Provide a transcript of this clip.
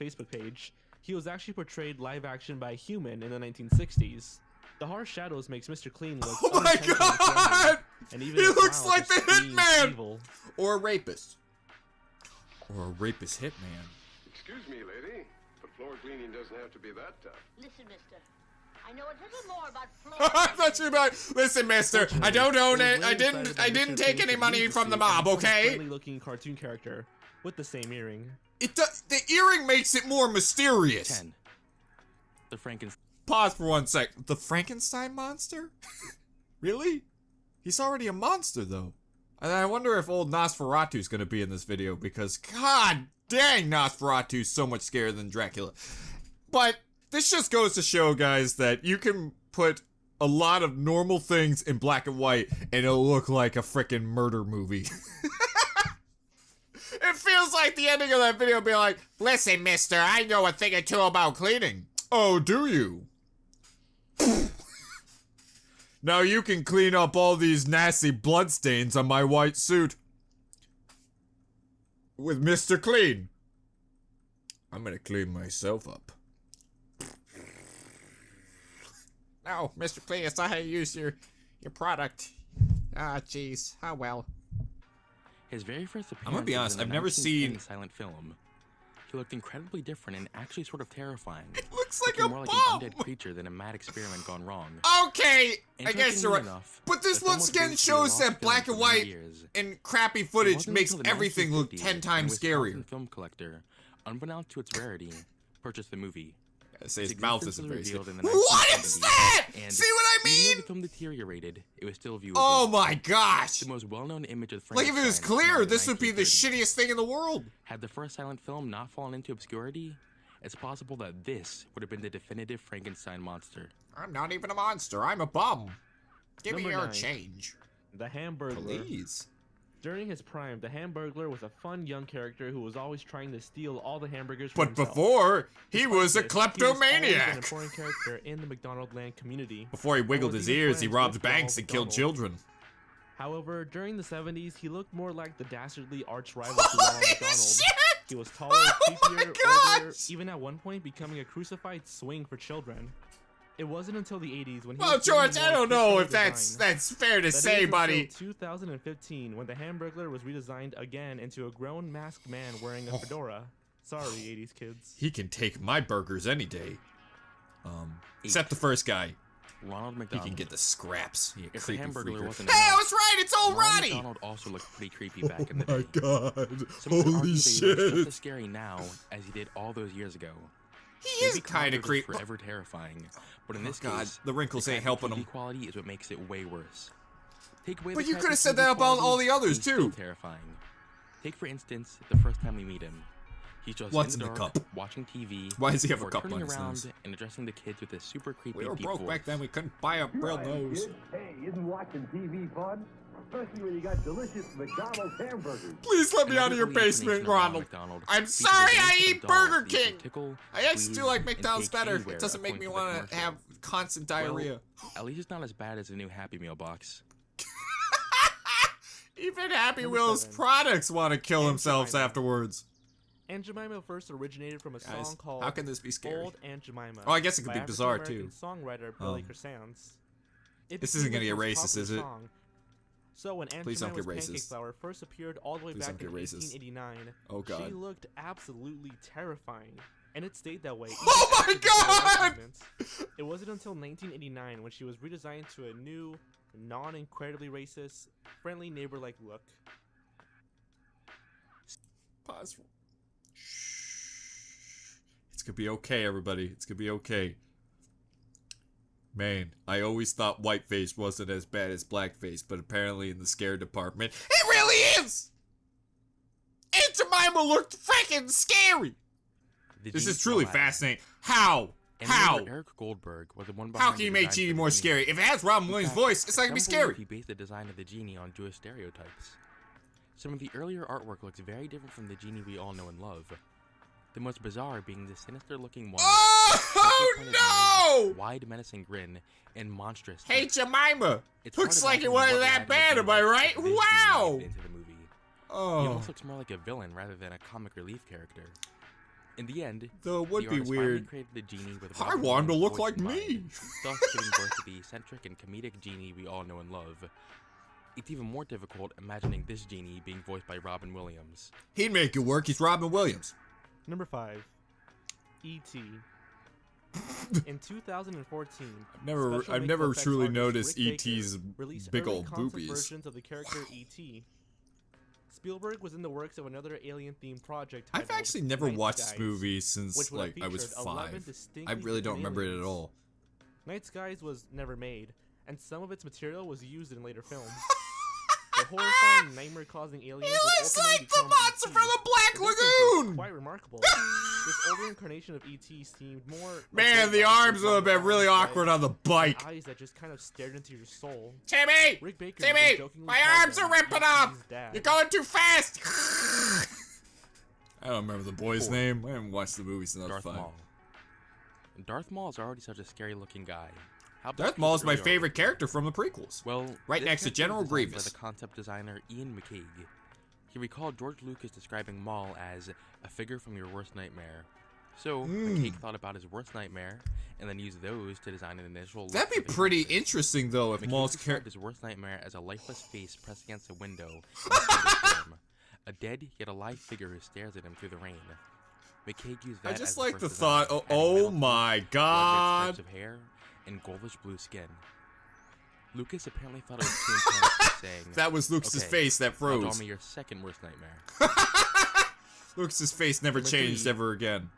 Facebook page, he was actually portrayed live action by a human in the 1960s. The harsh shadows makes Mr. Clean look Oh my god! And even He his looks smile like the just screams hitman! evil. Or a rapist. Or a rapist hitman. Excuse me, lady, but floor cleaning doesn't have to be that tough. Listen, mister. I know a little more about floor I thought you about. Listen, mister, I don't own it. I didn't take any money from the mob, okay? Friendly-looking cartoon character with the same earring. The earring makes it more mysterious. 10. The Frankenstein. Pause for 1 sec. The Frankenstein monster? Really? He's already a monster, though. And I wonder if old Nosferatu's gonna be in this video, because god dang, Nosferatu's so much scarier than Dracula. But this just goes to show, guys, that you can put a lot of normal things in black and white, and it'll look like a frickin' murder movie. It feels like the ending of that video will be like, listen, mister, I know a thing or two about cleaning. Oh, do you? Now you can clean up all these nasty bloodstains on my white suit. With Mr. Clean. I'm gonna clean myself up. No, Mr. Clean, it's not how you use your product. Ah, jeez. Oh well. His very first appearance. I'm gonna be honest, was in I've the never 1910 seen silent film. He looked incredibly different and actually sort of terrifying. It looks like a more like bomb! an undead creature than a mad experiment gone wrong. Okay, I guess you're right. Enough, But this the film once was again released to be a shows lost that black film and for many white years. and crappy It footage wasn't makes until the everything look 1950s 10 when times a Wisconsin scarier. film collector, unbeknownst to its rarity, purchased the movie. I say his Its mouth existence isn't was very revealed scary. in the What is 1970s, that? and See what I even though mean? the film deteriorated, it was still viewable. Oh my gosh! The most well-known image of Like if it was Frankenstein came out clear, in this would be the 1930. shittiest thing in the world. Had the first silent film not fallen into obscurity, it's possible that this would have been the definitive Frankenstein monster. I'm not even a monster, I'm a bum. Give me Number your 9. change. The Hamburglar. Please. During his prime, the Hamburglar was a fun young character who was always trying to steal all the hamburgers from But himself. before, he Despite was a this, he was always an kleptomaniac. important character in the McDonaldland community. Before he wiggled And was his even ears, he friends robbed with banks Ronald and killed McDonald. children. However, during the 70s, he looked more like the dastardly arch rival to Ronald McDonald. Shit! He was taller, Oh my creepier, older, gosh! even at one point becoming a crucified swing for children. It wasn't until the 80s when he Well, was given George, a I more don't know if Christian that's design. fair to That say, is until buddy. 2015, when the Hamburglar was redesigned again into a grown masked man wearing a fedora. Sorry, 80s kids. He can take my burgers any day. Eight. Except the first guy. Ronald He McDonald. can get the scraps. You If the creepy Hamburglar freaker. wasn't Hey, I enough, was right. It's old Ronald Roddy. McDonald also looked pretty creepy back in the Oh day. my god! Some would argue Holy that he looks just as shit! scary now as he did all those years ago. He is Maybe kind of Connor was creepy. forever terrifying, but in Oh this god, case, the wrinkles the ain't crappy helping TV him. quality is what makes it way worse. Take away But the you could crappy have said TV that about all quality, the others he's still too. terrifying. Take for instance the first time we meet him. He's just What's in in the the dark, cup? watching TV. Why does he have a before cup turning on his around nose? and addressing the kids with this super creepy We were deep broke voice. back then. We couldn't buy a real nose. Hey, isn't watching TV fun? Especially when you got delicious McDonald's hamburgers. Please let me out of your Another basement, incarnation of Ronald Ronald. McDonald I'm features sorry a I bunch of eat dolls Burger that you can King. tickle, I actually squeeze, do like and McDonald's take better. anywhere It doesn't make me according to the want to commercial. have constant Well, diarrhea. At least it's not as bad as the new Happy Meal box. Even Happy Number Wheels 7. products want to kill Aunt themselves Jemima. afterwards. Aunt Jemima first originated from a Guys, song called how can this be scary? Old Aunt Jemima. Oh, I guess it could by be bizarre, African-American too. Songwriter Billy Um, Krasanz. It this became isn't gonna his get most racist, popular is it? song. So when Aunt Please don't Jemima's get pancake racist. flour first appeared all the way Please back don't in get racist. 1889, Oh, God. she looked absolutely terrifying, and it stayed that way. Oh even my after the civil rights God! movement. It wasn't until 1989 when she was redesigned to a new, non-incredibly racist, friendly neighbor-like look. Pause. Shh. It's gonna be okay, everybody. It's gonna be okay. Man, I always thought whiteface wasn't as bad as blackface, but apparently in the scare department, it really is! Aunt Jemima looked freaking scary! The This Genie is truly Smile. fascinating. How? And How? remember, Eric Goldberg was the one How behind can you the make design Genie for more the scary? If it has Robin Williams' In fact, voice, it's not gonna be some believe scary. He based the design of the genie on Jewish stereotypes. Some of the earlier artwork looks very different from the genie we all know and love. The most bizarre being the sinister-looking one. Oh no! Wide, menacing grin and monstrous. Hey teeth. Jemima! It's Looks hard like to it imagine wasn't what that Ragnar bad, am I Lothbrok right? eventually Wow! made into the movie. He Oh. almost looks more like a villain rather than a comic relief character. In the end, Though it would the be artist finally weird. created a genie with I Robin want him to Williams' look voice like in me. mind, thus giving birth to the eccentric and comedic genie we all know and love. It's even more difficult imagining this genie being voiced by Robin Williams. He'd make it work. He's Robin Williams. Number 5. E.T. In 2014, I've never effects truly artist noticed Rick Baker E.T.'s released big early old concept boobies. versions of the character E.T. Spielberg was in the works of another alien-themed project. I've titled actually never Night watched this Skies, movie since which would have like I was featured 11 5. I distinctly really don't different remember it at aliens. all. Night Skies was never made, and some of its material was used in later films. The horrifying, nightmare-causing aliens He would looks ultimately like the become monster E.T., from the Black but this was Lagoon! quite remarkable. This older incarnation of E.T. seemed more like Man, the robots arms with would have been long really arms, awkward legs, on the and bike. eyes that just kind of stared into your soul. Timmy! Rick Baker Timmy! even jokingly My called arms him are ripping E.T.'s off! dad. You're going too fast! I don't remember the boy's 4. name. I haven't watched the movie since I was Darth 5. Maul. Darth Maul is already such a scary-looking guy. How about Darth his Maul is my early favorite artwork? character from the prequels. Well, Right this next to character General was designed Grievous. by the concept designer Ian McCaig. He recalled George Lucas describing Maul as a figure from your worst nightmare. So, McCaig thought about his worst nightmare, and then used those to design an initial look That'd be for the pretty character. interesting, though, if McCaig Maul's described character... his worst nightmare as a lifeless face pressed against a window in a photo frame. A dead yet alive figure who stares at him through the rain. McCaig used that I as just the like first the design, thought, adding oh metal my teeth, blood-red god. stripes of hair, and goldish blue skin. Lucas apparently thought it was too intense, saying, That was Lucas's "Okay, face that now draw froze. me your second worst nightmare." Lucas's face never Number changed 3. ever again.